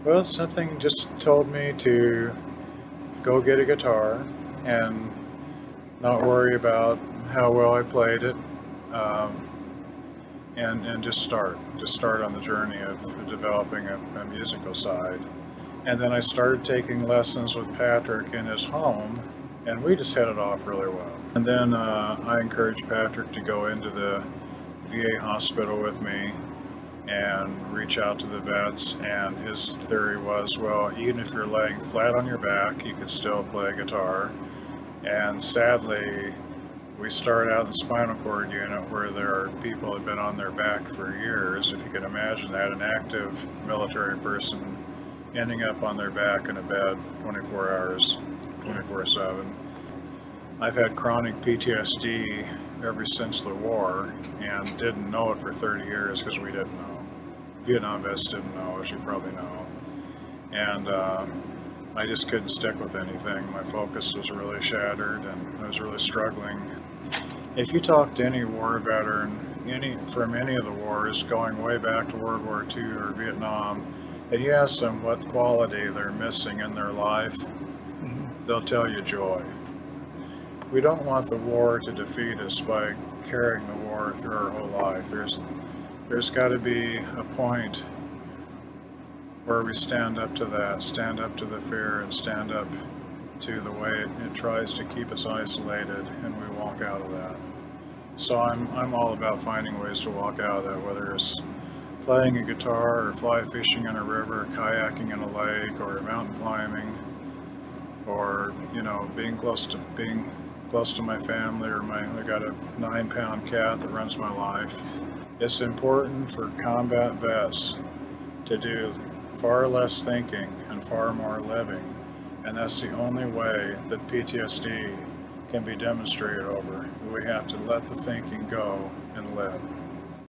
Well, something just told me to go get a guitar and not worry about how well I played it, um, and just start on the journey of developing a musical side. And then I started taking lessons with Patrick in his home, and we just hit it off really well. And then I encouraged Patrick to go into the VA hospital with me and reach out to the vets, and his theory was, well, even if you're laying flat on your back, you can still play guitar. And sadly, we start out in the spinal cord unit where there are people who have been on their back for years. If you can imagine that, an active military person ending up on their back in a bed 24 hours, 24/7. I've had chronic PTSD ever since the war and didn't know it for 30 years because we didn't know. Vietnam vets didn't know, as you probably know. And I just couldn't stick with anything. My focus was really shattered and I was really struggling. If you talk to any war veteran, from any of the wars, going way back to World War II or Vietnam, and you ask them what quality they're missing in their life, they'll tell you joy. We don't want the war to defeat us by carrying the war through our whole life. There's got to be a point where we stand up to that, stand up to the fear, and stand up to the way it tries to keep us isolated, and we walk out of that. So I'm all about finding ways to walk out of that, whether it's playing a guitar or fly fishing in a river, kayaking in a lake, or mountain climbing, or being close to my family, or I got a 9-pound cat that runs my life. It's important for combat vets to do far less thinking and far more living, and that's the only way that PTSD can be demonstrated over. We have to let the thinking go and live.